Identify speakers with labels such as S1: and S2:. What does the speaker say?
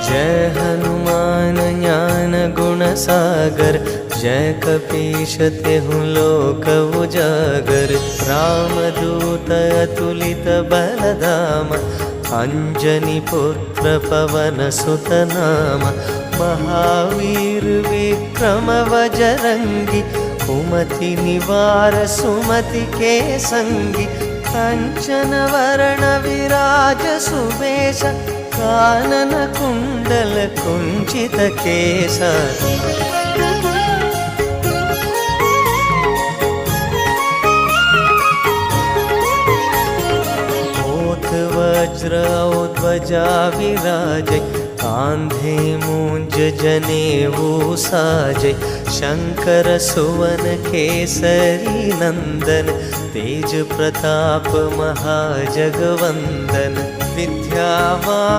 S1: जय हनुमान ज्ञान गुण सागर, जय कपीश तेहु लोक उजागर। रामदूत अतुलित बलधाम, अंजनी पुत्र पवन सुत नाम। महावीर विक्रम बजरंगी, कुमति निवार सुमति के संगी। कंचन वरण विराज सुवेश, कानन कुंडल कुंचित केश। वज्र ध्वजा विराजै, कांधे मूंज जनेऊ साजै। शंकर सुवन केसरी नंदन, तेज प्रताप महाजगवंदन। विद्यावान